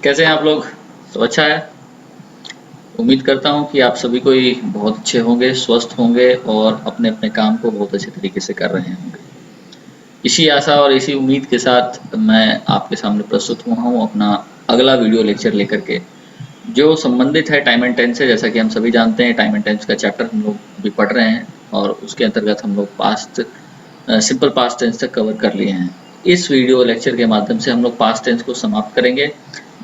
कैसे हैं आप लोग? तो अच्छा है। उम्मीद करता हूँ कि आप सभी कोई बहुत अच्छे होंगे, स्वस्थ होंगे और अपने अपने काम को बहुत अच्छे तरीके से कर रहे होंगे। इसी आशा और इसी उम्मीद के साथ मैं आपके सामने प्रस्तुत हुआ हूँ अपना अगला वीडियो लेक्चर लेकर के, जो संबंधित है टाइम एंड टेंस से। जैसा कि हम सभी जानते हैं, टाइम एंड टेंस का चैप्टर हम लोग अभी पढ़ रहे हैं और उसके अंतर्गत हम लोग सिंपल पास्ट टेंस तक कवर कर लिए हैं। इस वीडियो लेक्चर के माध्यम से हम लोग पास्ट टेंस को समाप्त करेंगे,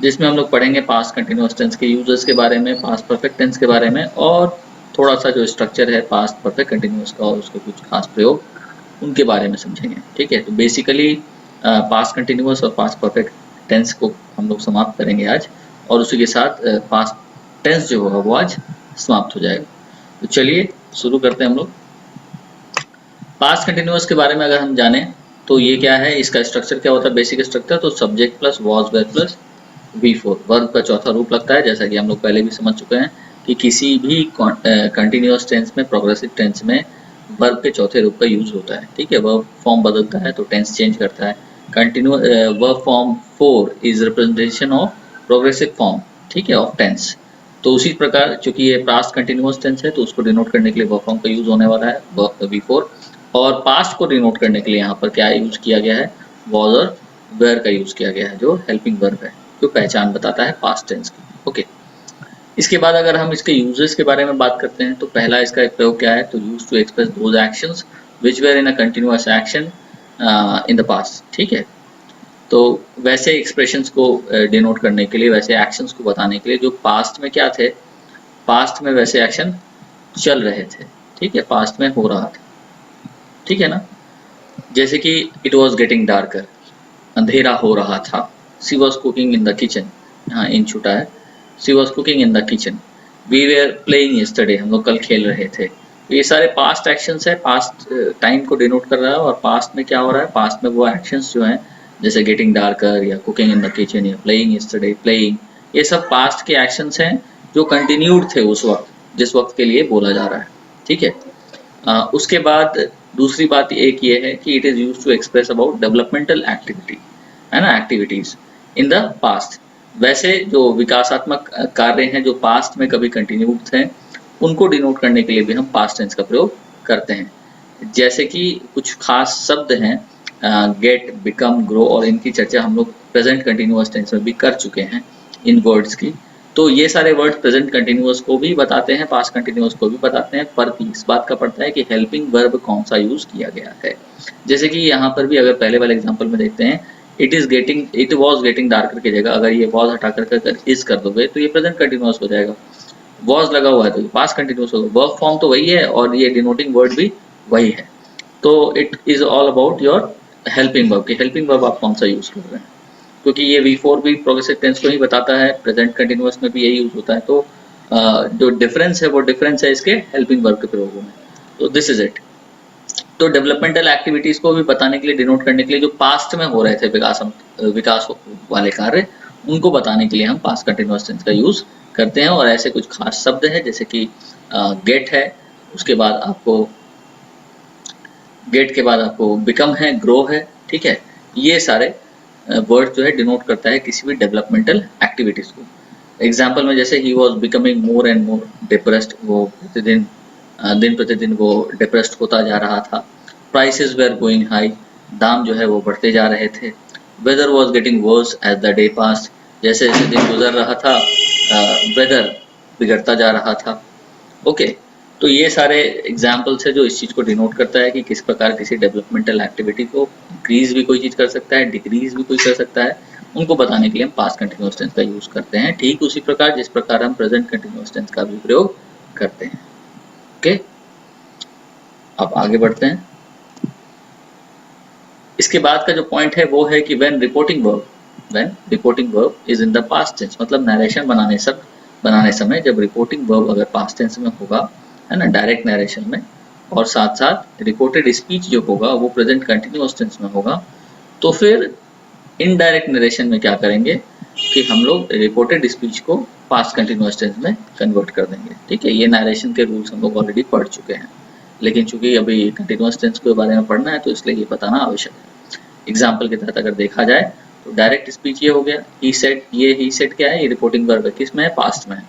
जिसमें हम लोग पढ़ेंगे पास्ट कंटिन्यूअस टेंस के यूजर्स के बारे में, पास्ट परफेक्ट टेंस के बारे में और थोड़ा सा जो स्ट्रक्चर है पास्ट परफेक्ट कंटिन्यूअस का और उसके कुछ खास प्रयोग उनके बारे में समझेंगे। ठीक है, तो बेसिकली पास्ट कंटिन्यूअस और पास्ट परफेक्ट टेंस को हम लोग समाप्त करेंगे आज, और उसी के साथ पास्ट टेंस जो होगा वो आज समाप्त हो जाएगा। तो चलिए शुरू करते हैं हम लोग। पास्ट कंटिन्यूअस के बारे में अगर हम जाने तो ये क्या है, इसका स्ट्रक्चर क्या होता है, बेसिक स्ट्रक्चर। तो subject plus was were plus V4 verb का चौथा रूप लगता है, जैसा कि हम लोग पहले भी समझ चुके हैं कि किसी भी कंटिन्यूअस टेंस में, प्रोग्रेसिव टेंस में वर्ब के चौथे रूप का यूज होता है। ठीक है, वर्ब फॉर्म बदलता है तो टेंस चेंज करता है। Verb form 4 is representation of progressive form, ठीक है, ऑफ टेंस। तो उसी प्रकार चूंकि ये पास्ट कंटिन्यूअस टेंस है तो उसको डिनोट करने के लिए वर्ब फॉर्म का यूज होने वाला है V4। और पास्ट को डिनोट करने के लिए यहाँ पर क्या यूज किया गया है, वॉज और वेयर का यूज किया गया है, जो हेल्पिंग वर्ब है, जो पहचान बताता है पास्ट टेंस की। ओके, इसके बाद अगर हम इसके यूजेस के बारे में बात करते हैं तो पहला इसका एक प्रयोग क्या है, तो use to express those actions which were in a continuous action in the past. ठीक है, तो वैसे एक्सप्रेशंस को डिनोट करने के लिए, वैसे एक्शंस को बताने के लिए जो पास्ट में क्या थे, पास्ट में वैसे एक्शन चल रहे थे। ठीक है, पास्ट में हो रहा था। ठीक है ना, जैसे कि इट वॉज गेटिंग डार्कर, अंधेरा हो रहा था। She was cooking in the kitchen, यहाँ इन छुटा है, she was cooking in the kitchen. We were playing yesterday, हम लोग कल खेल रहे थे। तो ये सारे पास्ट एक्शंस है, पास्ट टाइम को डिनोट कर रहा है। और पास्ट में क्या हो रहा है, पास्ट में वो एक्शंस जो हैं जैसे गेटिंग डार्कर या कुकिंग इन द किचन या प्लेइंग यस्टरडे, प्लेइंग, ये सब पास्ट के एक्शंस हैं जो कंटिन्यूड थे उस वक्त, जिस वक्त के लिए बोला जा रहा है। ठीक है, उसके बाद दूसरी बात एक ये है कि it is used to express about developmental activity, है ना, एक्टिविटीज इन द पास्ट। वैसे जो विकासात्मक कार्य हैं जो पास्ट में कभी कंटिन्यूड थे, उनको डिनोट करने के लिए भी हम पास्ट टेंस का प्रयोग करते हैं। जैसे कि कुछ खास शब्द हैं, गेट, बिकम, ग्रो, और इनकी चर्चा हम लोग प्रेजेंट कंटिन्यूअस टेंस में भी कर चुके हैं, इन वर्ड्स की। तो ये सारे वर्ड प्रेजेंट कंटिन्यूअस को भी बताते हैं, पास्ट कंटिन्यूअस को भी बताते हैं। फर्क इस बात का पड़ता है कि हेल्पिंग वर्ब कौन सा यूज किया गया है। जैसे कि यहाँ पर भी अगर पहले वाले एग्जांपल में देखते हैं, इट वॉज गेटिंग डार्कर की जगह अगर ये वॉज हटा कर इज कर दोगे तो ये प्रेजेंट कंटिन्यूअस हो जाएगा। वॉज लगा हुआ है तो ये पास्ट कंटिन्यूअस होगा। वर्ब फॉर्म तो वही है और ये डिनोटिंग वर्ड भी वही है। तो it is all about your helping verb, कि हेल्पिंग वर्ब आप कौन सा यूज कर रहे हैं, क्योंकि ये V4 भी प्रोग्रेसिव टेंस को ही बताता है, प्रेजेंट कंटिन्यूअस में भी यही यूज होता है। तो जो डिफरेंस है वो डिफरेंस है इसके हेल्पिंग वर्ब के प्रयोगों में। तो दिस इज इट। तो डेवलपमेंटल एक्टिविटीज को भी बताने के लिए, डिनोट करने के लिए, जो पास्ट में हो रहे थे विकास वाले कार्य, उनको बताने के लिए हम पास्ट कंटिन्यूअस टेंस का यूज करते हैं। और ऐसे कुछ खास शब्द है जैसे कि गेट है, उसके बाद आपको गेट के बाद आपको बिकम है, ग्रो है। ठीक है, ये सारे वर्ड जो है डिनोट करता है किसी भी डेवलपमेंटल एक्टिविटीज को। एग्जाम्पल में जैसे he was becoming more and more depressed, वो प्रतिदिन दिन प्रतिदिन वो डिप्रेस्ड होता जा रहा था। प्राइसेस वेर गोइंग हाई, दाम जो है वो बढ़ते जा रहे थे। Weather was getting worse as the day pass, जैसे जैसे दिन गुजर रहा था वेदर बिगड़ता जा रहा था। ओके, तो ये सारे एग्जाम्पल्स है जो इस चीज़ को डिनोट करता है कि किस प्रकार किसी डेवलपमेंटल एक्टिविटी को इंक्रीज भी कोई चीज़ कर सकता है, डिक्रीज भी कोई कर सकता है। उनको बताने के लिए हम पास्ट कंटिन्यूअस टेंस का यूज करते हैं, ठीक उसी प्रकार जिस प्रकार हम प्रेजेंट कंटिन्यूअस टेंस का भी प्रयोग करते हैं। ओके, अब आगे बढ़ते हैं। इसके बाद का जो पॉइंट है वो है कि when reporting verb is in the past tense, मतलब नरेशन बनाने समय जब रिपोर्टिंग वर्ब अगर पास्ट टेंस में होगा, है ना, डायरेक्ट नरेशन में, और साथ साथ रिपोर्टेड स्पीच जो होगा वो प्रेजेंट कंटिन्यूअस टेंस में होगा, तो फिर इनडायरेक्ट नरेशन में क्या करेंगे कि हम लोग रिपोर्टेड स्पीच को पास्ट कंटिन्यूअस टेंस में कन्वर्ट कर देंगे। ठीक है, ये नरेशन के रूल्स हम लोग ऑलरेडी पढ़ चुके हैं, लेकिन चूंकि अभी कंटिन्यूअस टेंस के बारे में पढ़ना है तो इसलिए ये बताना आवश्यक है। एग्जाम्पल के तहत अगर देखा जाए तो डायरेक्ट स्पीच ये हो गया, ही सेड, ये ही सेड क्या है, ये रिपोर्टिंग वर्ब है, किस में है, पास्ट में है।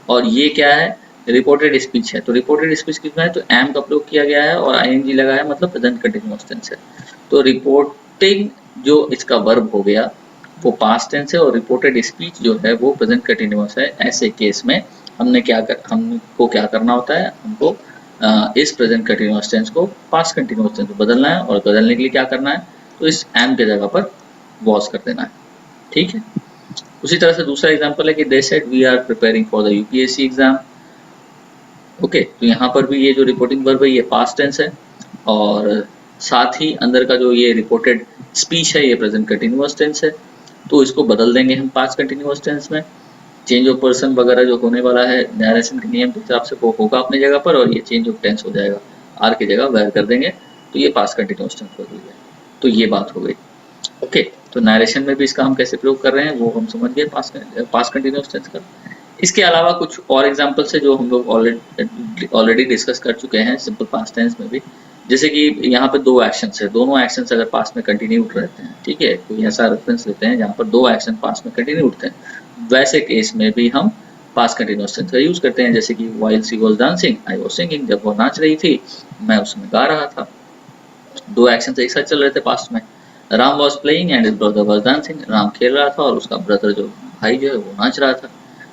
और ये क्या है, रिपोर्टेड स्पीच है। तो रिपोर्टेड स्पीच किस में है, तो एम का प्रयोग किया गया है और आईएनजी लगा है, मतलब प्रेजेंट कंटिन्यूअस टेंस है। तो रिपोर्टिंग जो इसका वर्ब हो गया वो पास्ट टेंस है और रिपोर्टेड स्पीच जो है वो प्रेजेंट कंटिन्यूअस है। ऐसे केस में हमको क्या करना होता है, हमको इस प्रेजेंट कंटिन्यूअस टेंस को पास्ट कंटिन्यूअस टेंस में बदलना है, और बदलने के लिए क्या करना है, तो इस एम के जगह पर वॉज कर देना है। ठीक है। उसी तरह से दूसरा एग्जांपल है कि they said we are preparing for the UPSC exam. Okay, तो यहाँ पर भी ये जो रिपोर्टिंग वर्ब है ये पास्ट टेंस है, और साथ ही अंदर का जो ये रिपोर्टेड स्पीच है ये प्रेजेंट कंटिन्यूअस टेंस है। तो इसको बदल देंगे हम पास्ट कंटिन्यूअस टेंस में। चेंज ऑफ पर्सन वगैरह जो होने वाला है नरेशन के नियम के हिसाब से वो होगा अपनी जगह पर, और ये चेंज ऑफ टेंस हो जाएगा, आर की जगह वेयर कर देंगे, तो ये पास्ट कंटिन्यूअस टेंस बदल गया। तो ये बात हो गई। ओके, तो नरेशन में भी इसका हम कैसे प्रयोग कर रहे हैं वो हम समझ गए, पास्ट कंटिन्यूअस टेंस का। इसके अलावा कुछ और एग्जांपल्स है जो हम लोग ऑलरेडी डिस्कस कर चुके हैं सिंपल पास्ट टेंस में भी। जैसे कि यहाँ पे दो एक्शंस है, दोनों एक्शंस अगर पास्ट में कंटिन्यूड रहते हैं, ठीक है, कोई ऐसा रेफरेंस लेते हैं जहाँ पर दो एक्शन पास्ट में कंटिन्यूड थे, वैसे केस में भी हम पास्ट कंटिन्यूअस टेंस का यूज करते हैं। जैसे कि while she was dancing I was singing, जब वो नाच रही थी मैं उसमें गा रहा था। दो एक्शन एक साथ चल रहे थे पास्ट में। Ram was playing and his brother was dancing, Ram खेल रहा था और उसका ब्रदर जो भाई जो है वो नाच रहा था।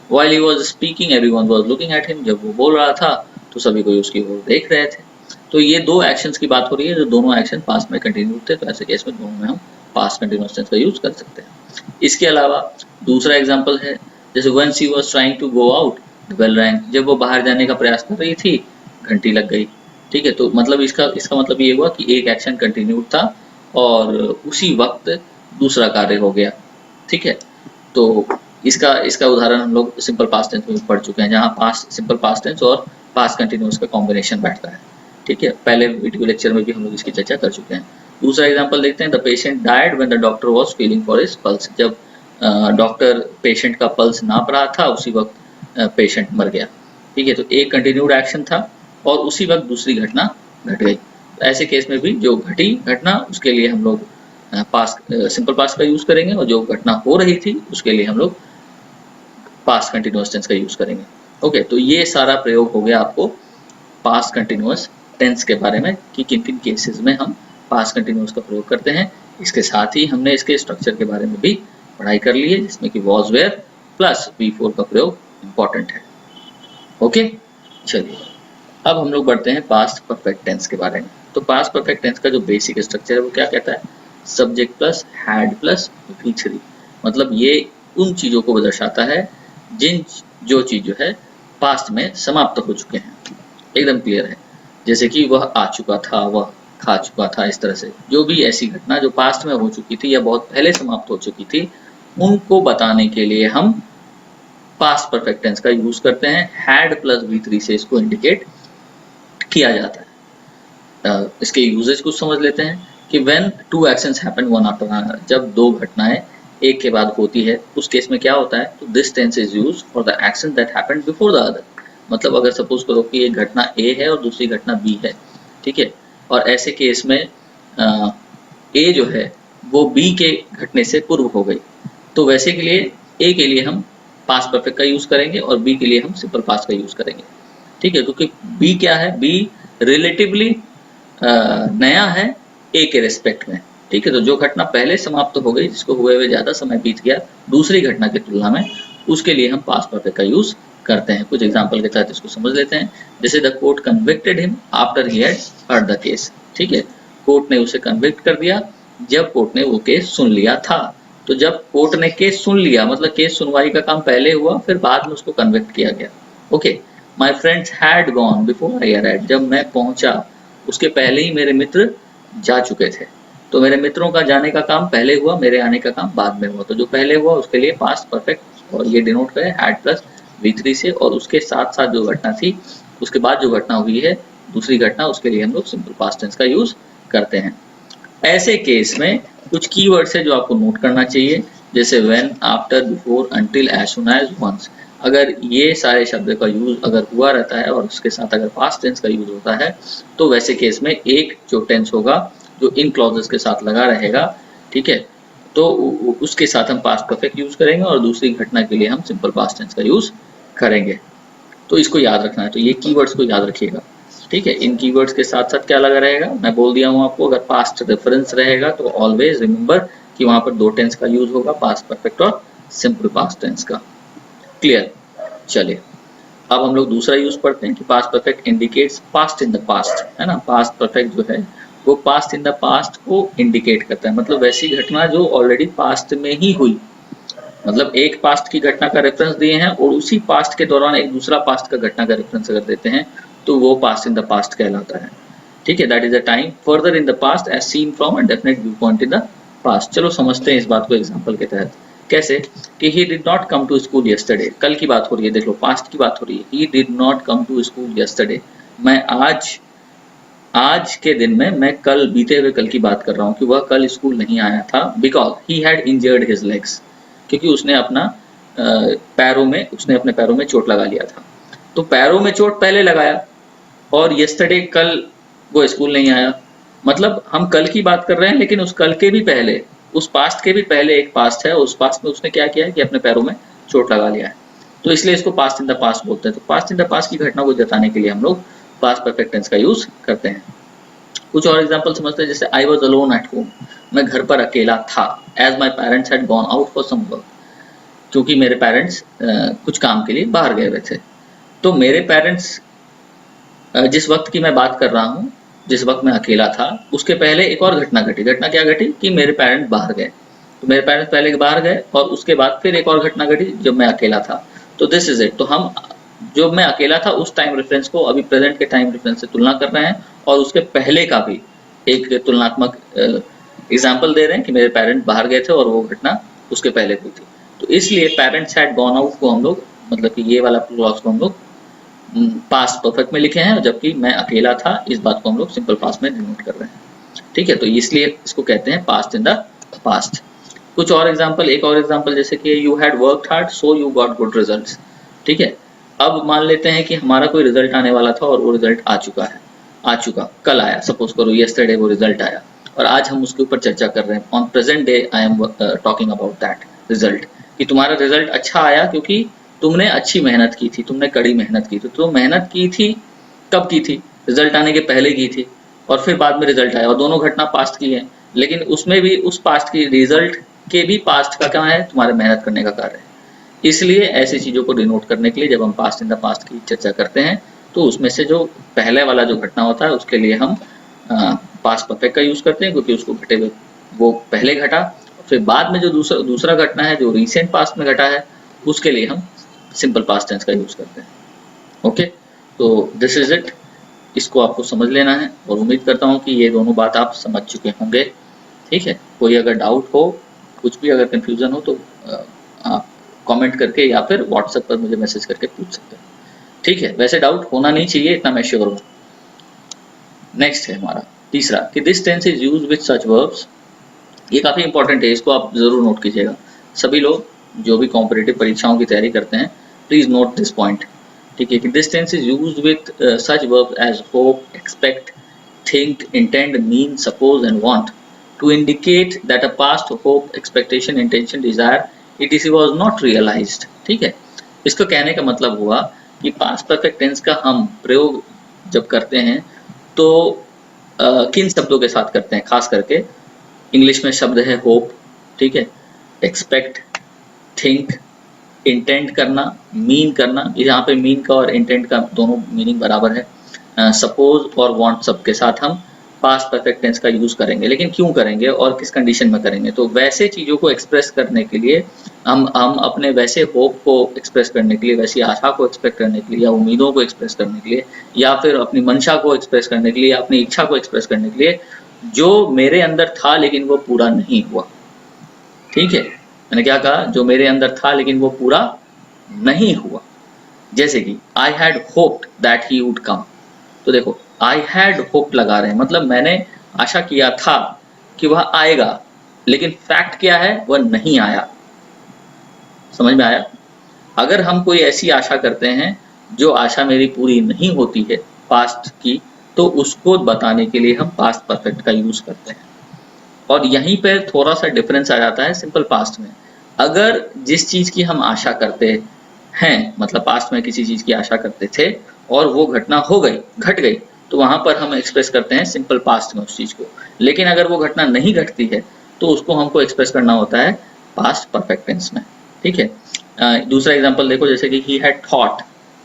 While he was speaking, everyone was looking at him, जब वो बोल रहा था तो सभी कोई उसकी ओर देख रहे थे। तो ये दो एक्शंस की बात हो रही है जो दोनों एक्शन पास्ट में कंटिन्यू थे, तो ऐसे केस में दोनों में हम पास्ट कंटिन्यूअस टेंस का यूज कर सकते हैं। इसके अलावा दूसरा एग्जांपल है, जैसे when she was trying to go out, the bell rang, जब वो बाहर जाने का प्रयास कर रही थी घंटी लग गई। ठीक है, तो मतलब इसका मतलब ये हुआ कि एक एक्शन कंटिन्यूड था और उसी वक्त दूसरा कार्य हो गया। ठीक है, तो इसका उदाहरण हम लोग सिंपल पास्ट टेंस में पढ़ चुके हैं, जहाँ सिंपल पास्ट टेंस और पास्ट कंटिन्यूअस का कॉम्बिनेशन बैठता है। ठीक है, पहले वीडियो लेक्चर में भी हम लोग इसकी चर्चा कर चुके हैं। दूसरा एग्जांपल देखते हैं, the patient died when the doctor was feeling for his pulse, जब डॉक्टर पेशेंट का पल्स नाप रहा था उसी वक्त पेशेंट मर गया। ठीक है, तो एक कंटिन्यूड एक्शन था और उसी वक्त दूसरी घटना घट गई। ऐसे केस में भी जो घटी घटना उसके लिए हम लोग सिंपल पास्ट का यूज करेंगे, और जो घटना हो रही थी उसके लिए हम लोग पास्ट कंटिन्यूअस टेंस का यूज करेंगे। ओके, तो ये सारा प्रयोग हो गया आपको पास्ट कंटिन्यूअस टेंस के बारे में कि किन किन केसेस में हम पास्ट कंटिन्यूअस का प्रयोग करते हैं। इसके साथ ही हमने इसके स्ट्रक्चर के बारे में भी पढ़ाई कर ली है, जिसमें कि वॉज वेयर प्लस V4 का प्रयोग इंपॉर्टेंट है। ओके, चलिए अब हम लोग बढ़ते हैं पास्ट परफेक्ट टेंस के बारे में। तो पास्ट परफेक्ट टेंस का जो बेसिक स्ट्रक्चर है वो क्या कहता है, subject plus had plus V3। मतलब ये उन चीजों को दर्शाता है जो चीज जो है पास्ट में समाप्त हो चुके हैं, एकदम क्लियर है। जैसे कि वह आ चुका था, वह खा चुका था, इस तरह से जो भी ऐसी घटना जो पास्ट में हो चुकी थी या बहुत पहले समाप्त हो चुकी थी उनको बताने के लिए हम पास्ट परफेक्ट टेंस का यूज करते हैं। हैड प्लस V3 से इसको इंडिकेट किया जाता है। इसके यूजेज कुछ समझ लेते हैं कि when two actions happen one after another, जब दो घटनाएं एक के बाद होती है उस केस में क्या होता है, तो this tense is used for the action that happened before the other। मतलब अगर सपोज करो कि एक घटना A है और दूसरी घटना B है, ठीक है, और ऐसे केस में A जो है वो B के घटने से पूर्व हो गई, तो वैसे के लिए A के लिए हम पास्ट परफेक्ट का यूज करेंगे और B के लिए हम सिंपल पास्ट का यूज करेंगे। ठीक है, क्योंकि B क्या है, B रिलेटिवली नया है A के रेस्पेक्ट में। ठीक है, तो जो घटना पहले समाप्त हो गई, जिसको हुए हुए ज्यादा समय बीत गया दूसरी घटना की तुलना में, उसके लिए हम पास्ट परफेक्ट का यूज करते हैं। कुछ एग्जांपल के तहत इसको समझ लेते हैं। जैसे the court convicted him after he had heard the case. ठीक है, कोर्ट ने उसे कन्विक्ट कर दिया जब कोर्ट ने वो केस सुन लिया था। तो जब कोर्ट ने केस सुन लिया मतलब केस सुनवाई का काम पहले हुआ, फिर बाद में उसको कन्विक्ट किया गया। Okay, my friends had gone before I arrived, जब मैं पहुंचा उसके पहले ही मेरे मित्र जा चुके थे। तो मेरे मित्रों का जाने का काम पहले हुआ, मेरे आने का काम बाद में हुआ। तो जो पहले हुआ उसके लिए पास्ट परफेक्ट, और ये डिनोट करे हैड प्लस V3 से, और उसके साथ साथ जो घटना थी उसके बाद जो घटना हुई है दूसरी घटना, उसके लिए हम लोग सिंपल पास्ट टेंस का यूज करते हैं। ऐसे केस में कुछ कीवर्ड्स है जो आपको नोट करना चाहिए, जैसे when, after, before, until, as soon as, once. अगर ये सारे शब्द का यूज अगर हुआ रहता है और उसके साथ अगर पास्ट टेंस का यूज होता है, तो वैसे केस में एक जो टेंस होगा जो इन क्लॉजेस के साथ लगा रहेगा, ठीक है, तो उसके साथ हम पास्ट परफेक्ट यूज करेंगे और दूसरी घटना के लिए हम सिंपल पास्ट टेंस का यूज करेंगे। तो इसको याद रखना है, तो ये कीवर्ड्स को याद रखिएगा, ठीक है। इन कीवर्ड्स के साथ साथ क्या लगा रहेगा, मैं बोल दिया हूँ आपको, अगर पास्ट रेफरेंस रहेगा तो ऑलवेज रिमेंबर कि वहां पर दो टेंस का यूज होगा, पास्ट परफेक्ट और सिंपल पास्ट टेंस का। क्लियर? चलिए अब हम लोग दूसरा यूज पढ़ते हैं कि past perfect indicates past in the past, है ना। पास्ट परफेक्ट जो है वो पास्ट इन द पास्ट को इंडिकेट करता है, मतलब वैसी घटना जो ऑलरेडी पास्ट में ही हुई, मतलब एक पास्ट की घटना का रेफरेंस दिए हैं और उसी पास्ट के दौरान एक दूसरा पास्ट का घटना का रेफरेंस अगर देते हैं तो वो पास्ट इन द पास्ट कहलाता है, ठीक है। That is a time further in the past as seen from a definite view point in the past. चलो समझते हैं इस बात को एग्जांपल के तहत। कैसे कि he did not come to school yesterday, कल की बात हो रही है, देख लो पास्ट की बात हो रही है। He did not come to school yesterday, मैं आज के दिन में, मैं कल बीते हुए कल की बात कर रहा हूँ कि वह कल स्कूल नहीं आया था, because he had injured his legs, क्योंकि उसने अपने पैरों में चोट लगा लिया था। तो पैरों में चोट पहले लगाया और यस्टरडे कल वो स्कूल नहीं आया, मतलब हम कल की बात कर रहे हैं लेकिन उस कल के भी पहले, उस पास्ट के भी पहले एक पास्ट है, उस पास्ट में उसने क्या किया है कि अपने पैरों में चोट लगा लिया है, तो इसलिए इसको पास्ट इन द पास्ट बोलते हैं। तो पास्ट इन द पास्ट की घटना को जताने के लिए हम लोग पास्ट परफेक्ट टेंस का यूज करते हैं। कुछ और एग्जांपल समझते हैं, जैसे I was alone at home, मैं घर पर अकेला था, as my parents had gone out for some work, क्योंकि मेरे पेरेंट्स कुछ काम के लिए बाहर गए हुए थे। तो मेरे पेरेंट्स जिस वक्त की मैं बात कर रहा हूँ, जिस वक्त मैं अकेला था, उसके पहले एक और घटना घटी। घटना क्या घटी कि मेरे पेरेंट्स बाहर गए, तो मेरे पेरेंट्स पहले बाहर गए और उसके बाद फिर एक और घटना घटी जब मैं अकेला था। तो दिस इज इट। तो हम जो मैं अकेला था उस टाइम रेफरेंस को अभी प्रेजेंट के टाइम रेफरेंस से तुलना कर रहे हैं और उसके पहले का भी एक तुलनात्मक एग्जाम्पल दे रहे हैं कि मेरे पेरेंट्स बाहर गए थे और वो घटना उसके पहले हुई थी। तो इसलिए पेरेंट्स हैड गॉन आउट को हम लोग, मतलब कि ये वाला क्लॉज को हम लोग पास्ट परफेक्ट में लिखे हैं, जबकि मैं अकेला था इस बात को हम लोग सिंपल पास्ट में डिनोट कर रहे हैं, ठीक है। तो इसलिए इसको कहते हैं पास्ट इन द पास्ट। कुछ और एग्जांपल, एक और एग्जांपल, जैसे कि you had worked hard so you got good results, ठीक है। अब मान लेते हैं कि हमारा कोई रिजल्ट आने वाला था और वो रिजल्ट आ चुका, कल आया, सपोज करो यस्टरडे वो रिजल्ट आया और आज हम उसके ऊपर चर्चा कर रहे हैं। On present day I am talking about that result, कि तुम्हारा रिजल्ट अच्छा आया क्योंकि तुमने अच्छी मेहनत की थी, तुमने कड़ी मेहनत की थी। तो मेहनत की थी, कब की थी? रिजल्ट आने के पहले की थी और फिर बाद में रिजल्ट आया, और दोनों घटना पास्ट की है, लेकिन उसमें भी उस पास्ट की रिजल्ट के भी पास्ट का क्या है, तुम्हारे मेहनत करने का कार्य है। इसलिए ऐसी चीजों को डिनोट करने के लिए जब हम पास्ट इन द पास्ट की चर्चा करते हैं तो उसमें से जो पहले वाला जो घटना होता है उसके लिए हम पास्ट परफेक्ट का यूज करते हैं, क्योंकि उसको घटे हुए वो पहले घटा, फिर बाद में जो दूसरा घटना है जो रिसेंट पास्ट में घटा है उसके लिए हम सिंपल पास्ट टेंस का यूज करते हैं। ओके, तो दिस इज इट, इसको आपको समझ लेना है और उम्मीद करता हूँ कि ये दोनों बात आप समझ चुके होंगे, ठीक है। कोई अगर डाउट हो, कुछ भी अगर कंफ्यूजन हो तो आप कमेंट करके या फिर व्हाट्सएप पर मुझे मैसेज करके पूछ सकते हैं, ठीक है। वैसे डाउट होना नहीं चाहिए, इतना मैं श्योर हूँ। नेक्स्ट है हमारा तीसरा कि this tense is used with such verbs. ये काफी इंपॉर्टेंट है, इसको आप जरूर नोट कीजिएगा। सभी लोग जो भी कॉम्पिटिटिव परीक्षाओं की तैयारी करते हैं प्लीज नोट दिस पॉइंट, ठीक है। कि this tense is used with such verbs as hope, expect, think, intend, mean, suppose and want to indicate that a past hope, expectation, intention, desire it was not realised, ठीक है। इसको कहने का मतलब हुआ कि पास्ट परफेक्ट टेंस का हम प्रयोग जब करते हैं तो किन शब्दों के साथ करते हैं, खास करके इंग्लिश में शब्द है होप, ठीक है, एक्सपेक्ट, थिंक, इंटेंट करना, मीन करना, यहाँ पे मीन का और इंटेंट का दोनों मीनिंग बराबर है। सपोज और वांट सब के साथ हम पास्ट परफेक्ट टेंस का यूज करेंगे, लेकिन क्यों करेंगे और किस कंडीशन में करेंगे? तो वैसे चीजों को एक्सप्रेस करने के लिए, हम अपने वैसे होप को एक्सप्रेस करने के लिए, वैसी आशा को एक्सप्रेस करने के लिए, या उम्मीदों को एक्सप्रेस करने के लिए, या फिर अपनी मंशा को एक्सप्रेस करने के लिए, या अपनी इच्छा को एक्सप्रेस करने के लिए जो मेरे अंदर था लेकिन वो पूरा नहीं हुआ, ठीक है। मैंने क्या कहा? जो मेरे अंदर था लेकिन वो पूरा नहीं हुआ। जैसे कि I had hoped that he would कम, तो देखो आई हैड होप लगा रहे हैं, मतलब मैंने आशा किया था कि वह आएगा, लेकिन फैक्ट क्या है, वह नहीं आया। समझ में आया? अगर हम कोई ऐसी आशा करते हैं जो आशा मेरी पूरी नहीं होती है पास्ट की, तो उसको बताने के लिए हम पास्ट परफेक्ट का यूज करते हैं, और यहीं पे थोड़ा सा डिफरेंस आ जाता है सिंपल पास्ट में। अगर जिस चीज की हम आशा करते हैं, मतलब पास्ट में किसी चीज की आशा करते थे और वो घटना हो गई, घट गई, तो वहां पर हम एक्सप्रेस करते हैं सिंपल पास्ट में उस चीज को। लेकिन अगर वो घटना नहीं घटती है तो उसको हमको एक्सप्रेस करना होता है पास्ट परफेक्ट टेंस में। ठीक है। दूसरा एग्जांपल देखो, जैसे कि ही हैड थॉट,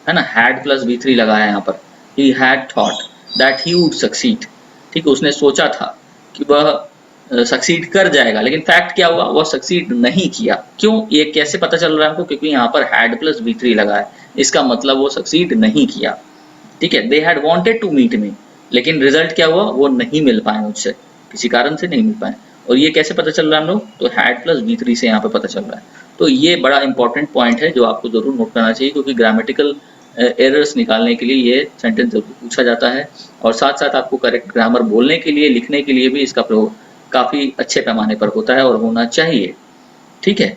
है ना, हैड प्लस V3 लगा है यहाँ पर। He had thought that he would succeed. ठीक है, उसने सोचा था कि वह सक्सीड कर जाएगा, लेकिन फैक्ट क्या हुआ, वह सक्सीड नहीं किया। क्यों, ये कैसे पता चल रहा है आपको, क्योंकि यहाँ पर हैड प्लस V3 लगा है, इसका मतलब वो सक्सीड नहीं किया। ठीक है, they had wanted to meet me, लेकिन रिजल्ट क्या हुआ, वो नहीं मिल पाए मुझसे, किसी कारण से नहीं मिल पाए। और ये कैसे पता चल रहा है हम लोग, तो हैड प्लस V3 से यहाँ पे पता चल रहा है। तो ये बड़ा इंपॉर्टेंट पॉइंट है जो आपको जरूर नोट करना चाहिए, क्योंकि ग्रामेटिकल एरर्स निकालने के लिए ये सेंटेंस जरूर पूछा जाता है, और साथ साथ आपको करेक्ट ग्रामर बोलने के लिए, लिखने के लिए भी इसका प्रयोग काफी अच्छे पैमाने पर होता है और होना चाहिए। ठीक है।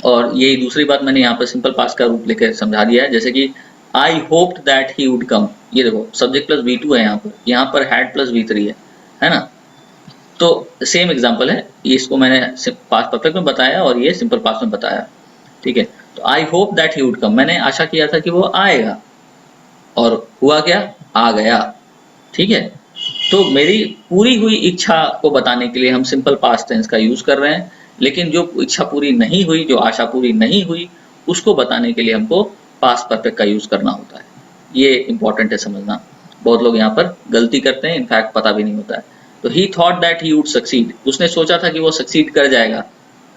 और ये दूसरी बात मैंने यहाँ पर सिंपल पास्ट का रूप लेकर समझा दिया है, जैसे कि I hoped that he would come. ये देखो सब्जेक्ट प्लस V2 है, यहाँ पर हैड प्लस V3 है ना। तो सेम एग्जांपल है, इसको मैंने पास्ट परफेक्ट में बताया और ये सिंपल पास्ट में बताया। ठीक है, तो I hope that he would कम, मैंने आशा किया था कि वो आएगा, और हुआ क्या, आ गया। ठीक है, तो मेरी पूरी हुई इच्छा को बताने के लिए हम सिंपल पास्ट टेंस का यूज कर रहे हैं, लेकिन जो इच्छा पूरी नहीं हुई, जो आशा पूरी नहीं हुई, उसको बताने के लिए हमको पास्ट परफेक्ट का यूज करना होता है। ये इंपॉर्टेंट है समझना, बहुत लोग यहाँ पर गलती करते हैं, इनफैक्ट पता भी नहीं होता है। तो ही thought that he would succeed, उसने सोचा था कि वो सक्सीड कर जाएगा,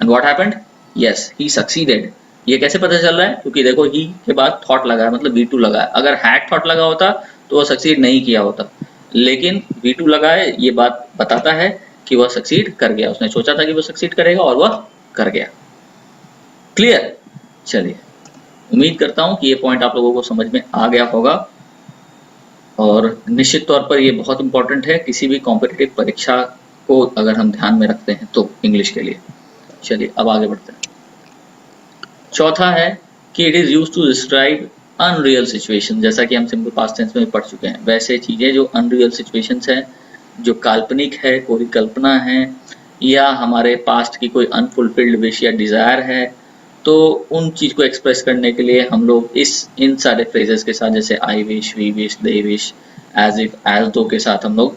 and what happened, yes he succeeded. ये कैसे पता चल रहा है, क्योंकि देखो ही के बाद थॉट लगा है, मतलब V2 लगा है। अगर हैड थॉट लगा होता तो वो सक्सीड नहीं किया होता, लेकिन V2 लगा है, ये बात बताता है कि वह सक्सीड कर गया, उसने सोचा था कि वह सक्सीड करेगा और वह कर गया। क्लियर। चलिए, उम्मीद करता हूं कि ये पॉइंट आप लोगों को समझ में आ गया होगा, और निश्चित तौर पर ये बहुत इंपॉर्टेंट है किसी भी कॉम्पिटिटिव परीक्षा को अगर हम ध्यान में रखते हैं तो इंग्लिश के लिए। चलिए अब आगे बढ़ते हैं। चौथा है कि it is used to describe unreal situation. जैसा कि हम सिंपल पास्ट टेंस में पढ़ चुके हैं, वैसे चीजें जो अनरियल सिचुएशंस है, जो काल्पनिक है, कोई कल्पना है, या हमारे पास्ट की कोई अनफुलफिल्ड विश या डिजायर है, तो उन चीज को एक्सप्रेस करने के लिए हम लोग इन सारे फ्रेजेस के साथ, जैसे I wish, we wish, they wish, as if, as though के साथ हम लोग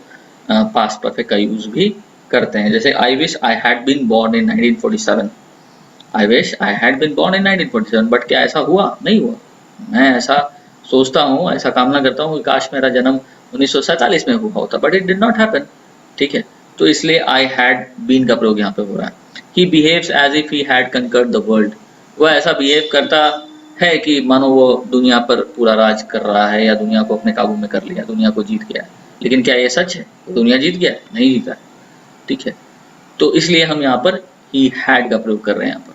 पास्ट परफेक्ट का यूज भी करते हैं। जैसे I wish I had been born in 1947। I wish I had been born in 1947, but क्या ऐसा हुआ, नहीं हुआ। मैं ऐसा सोचता हूँ, ऐसा कामना करता हूँ कि काश मेरा जन्म 1947 में हुआ होता, but it did not happen. ठीक है, तो इसलिए आई हैड बीन का प्रयोग यहाँ पे हो रहा है। He behaves as if he had conquered the world. वह ऐसा बिहेव करता है कि मानो वो दुनिया पर पूरा राज कर रहा है, या दुनिया को अपने काबू में कर लिया, दुनिया को जीत गया है। लेकिन क्या ये सच है, दुनिया जीत गया है, नहीं जीता है। ठीक है, तो इसलिए हम यहाँ पर ही हैड का प्रयोग कर रहे हैं यहाँ पर।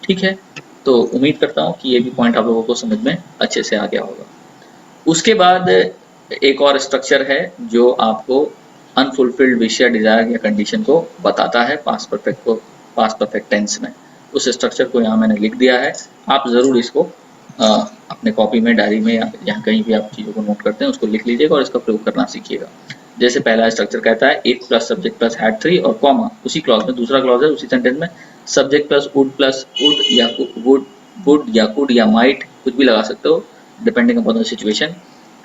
ठीक है, तो उम्मीद करता हूँ कि ये भी पॉइंट आप लोगों को समझ में अच्छे से आ गया होगा। उसके बाद एक और स्ट्रक्चर है जो आपको अनफुलफिल्ड विश या डिजायर या कंडीशन को बताता है पास्ट परफेक्ट टेंस में। उस स्ट्रक्चर को यहाँ मैंने लिख दिया है, आप जरूर इसको अपने कॉपी में, डायरी में, या जहाँ कहीं भी आप चीजों को नोट करते हैं उसको लिख लीजिएगा और इसका प्रयोग करना सीखिएगा। जैसे पहला स्ट्रक्चर कहता है if plus subject plus had 3 और कॉमा, उसी क्लॉज में दूसरा क्लॉज है, उसी सेंटेंस में सब्जेक्ट प्लस वुड या वुड या कुड या माइट, कुछ भी लगा सकते हो depending upon the situation.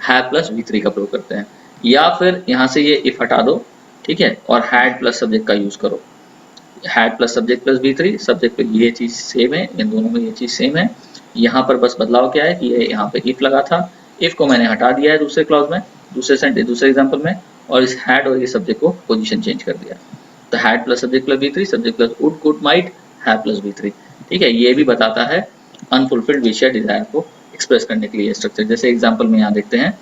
Have plus V3 का प्रयोग करते हैं, या फिर यहाँ से ये इफ हटा दो, ठीक है, और हैड प्लस सब्जेक्ट का यूज करो। Had plus subject plus V3, subject पे ये चीज सेम है, इन दोनों में ये चीज सेम है। यहाँ पर बस बदलाव क्या है कि ये यहाँ पे इफ लगा था, इफ को मैंने हटा दिया है दूसरे क्लॉज में, दूसरे एग्जाम्पल में, और इस हैड और ये सब्जेक्ट को पोजीशन चेंज कर दिया। तो had plus subject plus V3, subject plus would could might, have plus V3। ठीक है, ये भी बताता है अनफुलफिल्ड विश या डिजायर को एक्सप्रेस करने के लिए स्ट्रक्चर। जैसे एग्जाम्पल में यहाँ देखते हैं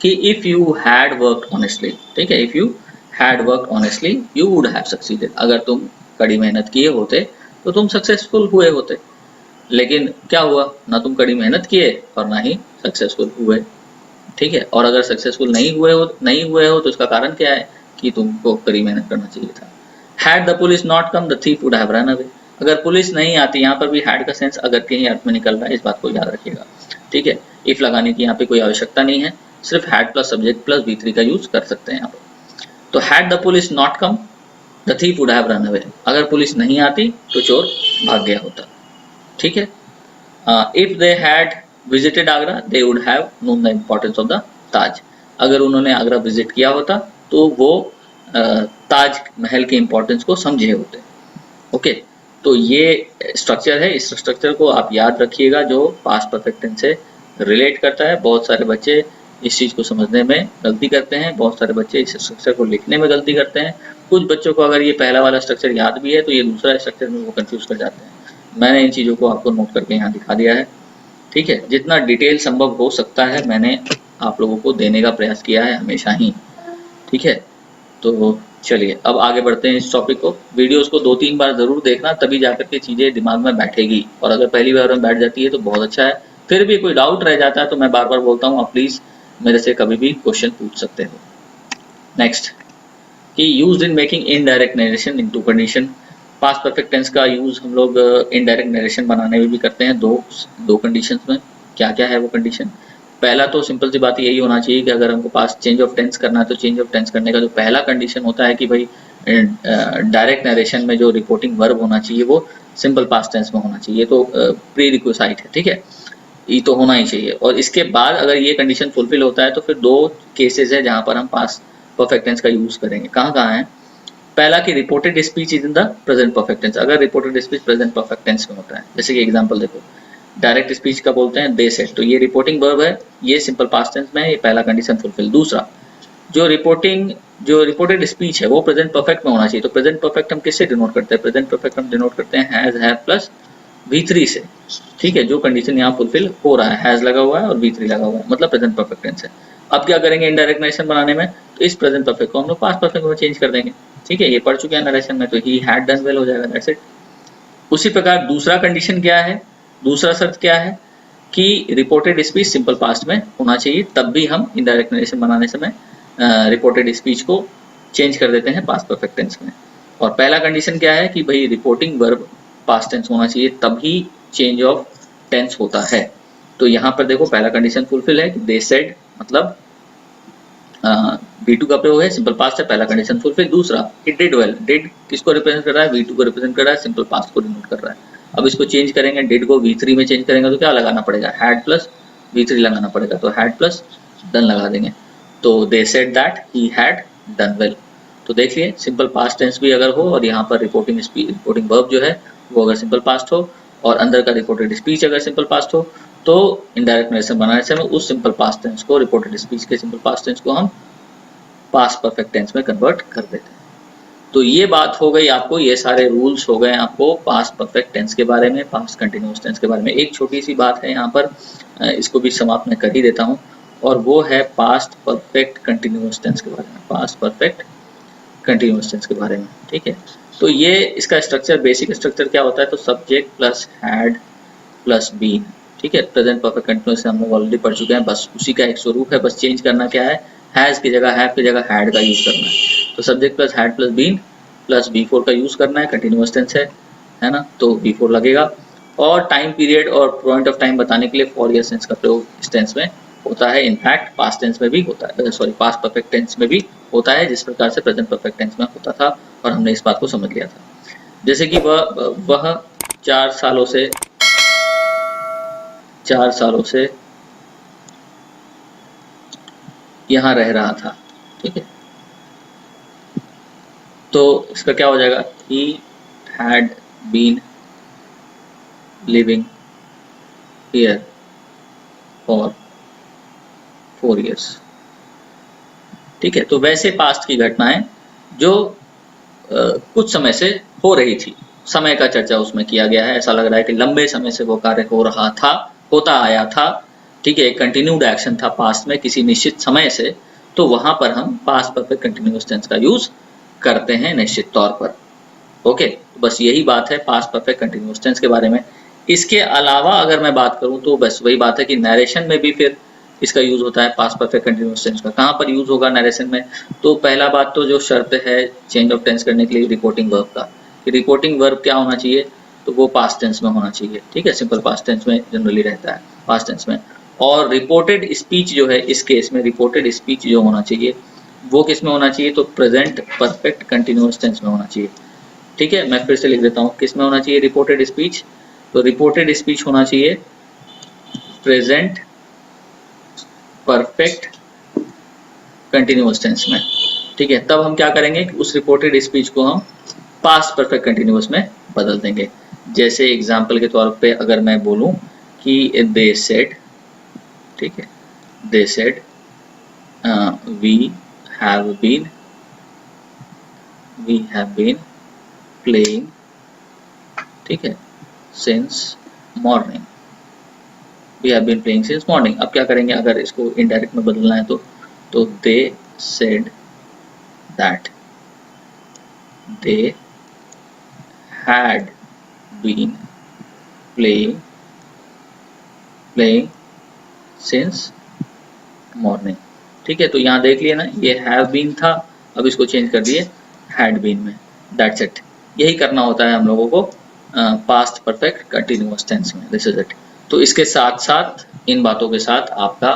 कि if you had worked honestly, ठीक है, if you had worked honestly you would have succeeded। अगर तुम कड़ी मेहनत किए होते तो तुम सक्सेसफुल हुए होते, लेकिन क्या हुआ, ना तुम कड़ी मेहनत किए और ना ही सक्सेसफुल हुए। ठीक है, और अगर सक्सेसफुल नहीं हुए हो तो इसका कारण क्या है कि तुमको कड़ी मेहनत करना चाहिए था। had the police not come the thief would have run away। अगर पुलिस नहीं आती, यहाँ पर भी had का सेंस अगर कहीं अर्थ में निकल रहा है, इस बात को याद रखिएगा। ठीक है, if लगाने की यहाँ पे कोई आवश्यकता नहीं है, सिर्फ had plus subject plus V3 का यूज कर सकते हैं यहाँ पर। तो had the police not come, the thief would have run away, अगर पुलिस नहीं आती तो चोर भाग गया होता। ठीक है, if they had visited Agra they would have known the importance of the Taj, अगर उन्होंने आगरा विजिट किया होता तो वो ताज महल के इम्पोर्टेंस को समझे होते। ओके, तो ये स्ट्रक्चर है, इस स्ट्रक्चर को आप याद रखिएगा जो पास्ट परफेक्ट टेंस से रिलेट करता है। बहुत सारे बच्चे इस चीज़ को समझने में गलती करते हैं, बहुत सारे बच्चे इस स्ट्रक्चर को लिखने में गलती करते हैं। कुछ बच्चों को अगर ये पहला वाला स्ट्रक्चर याद भी है तो ये दूसरा स्ट्रक्चर में वो कंफ्यूज कर जाते हैं। मैंने इन चीज़ों को आपको नोट करके यहाँ दिखा दिया है। ठीक है, जितना डिटेल संभव हो सकता है मैंने आप लोगों को देने का प्रयास किया है हमेशा ही। ठीक है, तो चलिए अब आगे बढ़ते हैं इस टॉपिक को। वीडियोस को 2-3 बार ज़रूर देखना, तभी जाकर के चीज़ें दिमाग में बैठेगी, और अगर पहली बार में बैठ जाती है तो बहुत अच्छा है। फिर भी कोई डाउट रह जाता है तो मैं बार बार बोलता हूँ, आप प्लीज़ मेरे से कभी भी क्वेश्चन पूछ सकते हो। नेक्स्ट, कि used in making indirect narration in two condition. Past perfect tense का यूज़ हम लोग इनडायरेक्ट नरेशन बनाने में भी करते हैं दो कंडीशंस में। क्या क्या है वो कंडीशन? पहला तो सिंपल सी बात यही होना चाहिए कि अगर हमको पास चेंज ऑफ टेंस करना है तो चेंज ऑफ टेंस करने का जो पहला कंडीशन होता है कि भाई डायरेक्ट नरेशन में जो रिपोर्टिंग वर्ब होना चाहिए वो सिंपल पास्ट टेंस में होना चाहिए, तो प्री रिक्विसाइट है। ठीक है, ये तो होना ही चाहिए। और इसके बाद अगर ये कंडीशन फुलफिल होता है तो फिर 2 केसेस है जहां पर हम पास्ट परफेक्ट टेंस का यूज करेंगे। कहाँ कहाँ है? पहला कि reported speech is in the present perfect tense, अगर reported speech present perfect tense में होता है। जैसे कि एग्जांपल देखो, डायरेक्ट स्पीच का बोलते हैं दे सेड, तो ये रिपोर्टिंग वर्ब है, ये सिंपल पास्ट टेंस में है, ये पहला कंडीशन फुलफिल। दूसरा, जो रिपोर्टेड स्पीच है वो प्रेजेंट परफेक्ट में होना चाहिए। तो प्रेजेंट परफेक्ट हम किससे डिनोट करते हैं? प्रेजेंट परफेक्ट हम डिनोट करते हैं हैज हैव प्लस V3 से। ठीक है, जो कंडीशन यहाँ फुलफिल हो रहा है, हैज लगा हुआ है और V3 लगा हुआ है, मतलब प्रेजेंट परफेक्ट टेंस है। अब क्या करेंगे इनडायरेक्ट नरेशन बनाने में? तो इस प्रेजेंट परफेक्ट को हम लोग पास्ट परफेक्ट में चेंज कर देंगे। ठीक है, ये पढ़ चुके हैं नरेशन में, तो ही हैड डन वेल हो जाएगा, दैट्स इट। उसी प्रकार दूसरा कंडीशन क्या है, दूसरा शर्त क्या है कि रिपोर्टेड स्पीच सिंपल पास्ट में होना चाहिए, तब भी हम इनडायरेक्ट नरेशन बनाने समय रिपोर्टेड स्पीच को चेंज कर देते हैं पास्ट परफेक्ट टेंस में। और पहला कंडीशन क्या है कि भाई रिपोर्टिंग वर्ब पास्ट टेंस होना चाहिए, तभी चेंज ऑफ टेंस होता है। तो यहाँ पर देखो पहला कंडीशन फुलफिल है कि दे सेड, मतलब V2 का प्रयोग है, सिंपल पास्ट है, पहला कंडीशन फुलफिल। दूसरा, ही डिड वेल, डिड किसको रिप्रेजेंट कर रहा है? V2 को रिप्रेजेंट कर रहा है, सिंपल पास्ट को डिनोट कर रहा है। अब इसको चेंज करेंगे, डिड को V3 में चेंज करेंगे तो क्या लगाना पड़ेगा? हैड प्लस V3 लगाना पड़ेगा, तो हैड प्लस डन लगा देंगे। तो they said that he had done well. तो देखिए सिंपल पास्ट टेंस भी अगर हो और यहाँ पर रिपोर्टिंग वर्ब जो है वो अगर सिंपल पास्ट हो और अंदर का रिपोर्टेड स्पीच अगर सिंपल पास्ट हो, तो इनडायरेक्ट नरेशन बनाने से उस सिंपल पास्ट टेंस को, रिपोर्टेड स्पीच के सिंपल पास्ट टेंस को हम पास्ट परफेक्ट टेंस में कन्वर्ट कर देते हैं। तो ये बात हो गई आपको, ये सारे रूल्स हो गए आपको पास्ट परफेक्ट टेंस के बारे में, पास्ट कंटिन्यूअस टेंस के बारे में। एक छोटी सी बात है यहाँ पर, इसको भी समाप्त मैं कर ही देता हूँ, और वो है पास्ट परफेक्ट कंटिन्यूअस टेंस के बारे में, पास्ट परफेक्ट कंटिन्यूअस टेंस के बारे में। ठीक है, तो ये इसका स्ट्रक्चर, बेसिक स्ट्रक्चर क्या होता है? तो subject plus had plus been. ठीक है, प्रेजेंट परफेक्ट कंटिन्यूअस हम लोग ऑलरेडी पढ़ चुके हैं, बस उसी का एक स्वरूप है, बस चेंज करना क्या है, हैज की जगह हैव की जगह हैड का यूज करना है। तो subject plus had plus been plus V4 का यूज करना है, कंटिन्यूअस टेंस है ना, तो V4 लगेगा। और टाइम पीरियड और पॉइंट ऑफ टाइम बताने के लिए फॉर ईयर सेंस का प्रयोग इस टेंस में होता है, इनफैक्ट पास्ट टेंस में भी होता है, सॉरी पास्ट परफेक्ट टेंस में भी होता है, जिस प्रकार से प्रेजेंट परफेक्ट टेंस में होता था, और हमने इस बात को समझ लिया था। जैसे कि वह 4 सालों से यहाँ रह रहा था। ठीक है, तो इसका क्या हो जाएगा? he had been living here for 4 years। ठीक है, तो वैसे पास्ट की घटनाएं जो कुछ समय से हो रही थी, समय का चर्चा उसमें किया गया है, ऐसा लग रहा है कि लंबे समय से वो कार्य हो रहा था, होता आया था। ठीक है, कंटिन्यूड एक्शन था पास्ट में किसी निश्चित समय से, तो वहां पर हम पास्ट परफेक्ट कंटिन्यूअस टेंस का यूज करते हैं निश्चित तौर पर। ओके, तो बस यही बात है पास्ट परफेक्ट कंटिन्यूअस टेंस के बारे में। इसके अलावा अगर मैं बात करूं तो बस वही बात है कि नरेशन में भी फिर इसका यूज होता है पास्ट परफेक्ट कंटिन्यूअस टेंस का। कहाँ पर यूज होगा नरेशन में? तो पहला बात तो जो शर्त है चेंज ऑफ टेंस करने के लिए रिपोर्टिंग वर्ब का, कि रिपोर्टिंग वर्ब क्या होना चाहिए? तो वो पास्ट टेंस में होना चाहिए। ठीक है, सिंपल पास्ट टेंस में जनरली रहता है, पास्ट टेंस में। और रिपोर्टेड स्पीच जो है, इस केस में रिपोर्टेड स्पीच जो होना चाहिए वो किस में होना चाहिए? तो प्रेजेंट परफेक्ट कंटिन्यूअस टेंस में होना चाहिए। ठीक है, मैं फिर से लिख देता हूँ किस में होना चाहिए रिपोर्टेड स्पीच। तो रिपोर्टेड स्पीच होना चाहिए प्रेजेंट परफेक्ट कंटिन्यूअस टेंस में। ठीक है, तब हम क्या करेंगे कि उस रिपोर्टेड स्पीच को हम पास्ट परफेक्ट कंटिन्यूअस में बदल देंगे। जैसे एग्जांपल के तौर पे अगर मैं बोलूं कि दे सेड, ठीक है, they said we have been playing, ठीक है, since morning, we have been playing since morning. अब क्या करेंगे अगर इसको इनडायरेक्ट में बदलना है तो they said that they had been playing since morning. ठीक है, तो यहाँ देख लिया ना, ये हैव बीन था, अब इसको चेंज कर दिए हैड बीन में। That's it. यही करना होता है हम लोगों को पास्ट परफेक्ट कंटिन्यूअस टेंस में। This is it. तो इसके साथ साथ इन बातों के साथ आपका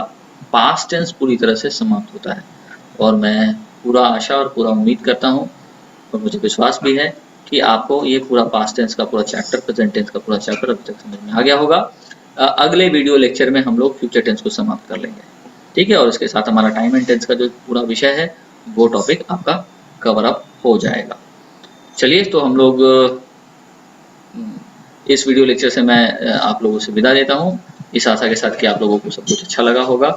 पास्ट टेंस पूरी तरह से समाप्त होता है। और मैं पूरा आशा और पूरा उम्मीद करता हूँ और मुझे विश्वास भी है कि आपको ये पूरा पास्ट टेंस का पूरा चैप्टर, प्रेजेंट टेंस का पूरा चैप्टर अभी तक समझ में आ गया होगा। अगले वीडियो लेक्चर में हम लोग फ्यूचर टेंस को समाप्त कर लेंगे। ठीक है, और इसके साथ हमारा टाइम एंड टेंस का जो पूरा विषय है वो टॉपिक आपका कवर अप हो जाएगा। चलिए, तो हम लोग इस वीडियो लेक्चर से मैं आप लोगों से विदा लेता हूँ, इस आशा के साथ कि आप लोगों को सब कुछ अच्छा लगा होगा।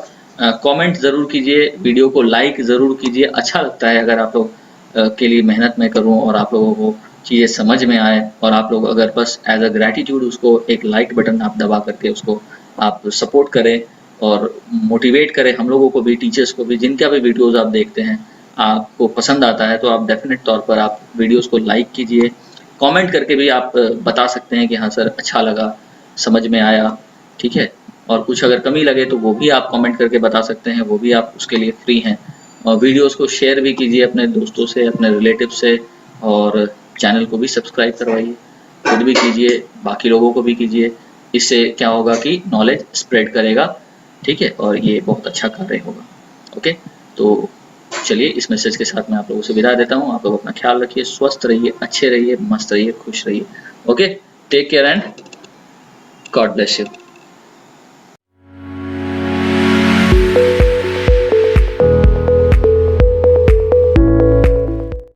कमेंट ज़रूर कीजिए, वीडियो को लाइक ज़रूर कीजिए। अच्छा लगता है अगर आप लोग के लिए मेहनत मैं करूँ और आप लोगों को चीज़ें समझ में आए, और आप लोग अगर बस एज अ ग्रैटिट्यूड उसको एक लाइक बटन आप दबा करके उसको आप सपोर्ट करें और मोटिवेट करें हम लोगों को भी, टीचर्स को भी। जिनका भी वीडियोज़ आप देखते हैं आपको पसंद आता है तो आप डेफिनेट तौर पर आप वीडियोज़ को लाइक कीजिए। कमेंट करके भी आप बता सकते हैं कि हाँ सर अच्छा लगा, समझ में आया। ठीक है, और कुछ अगर कमी लगे तो वो भी आप कमेंट करके बता सकते हैं, वो भी आप उसके लिए फ्री हैं। और वीडियोस को शेयर भी कीजिए अपने दोस्तों से, अपने रिलेटिव से, और चैनल को भी सब्सक्राइब करवाइए, खुद भी कीजिए, बाकी लोगों को भी कीजिए। इससे क्या होगा कि नॉलेज स्प्रेड करेगा। ठीक है, और ये बहुत अच्छा कार्य होगा। ओके, तो चलिए इस मैसेज के साथ मैं आप लोगों से विदा देता हूँ। आप लोग अपना ख्याल रखिए, स्वस्थ रहिए, अच्छे रहिए, मस्त रहिए, खुश रहिए। Okay, take care and God bless you.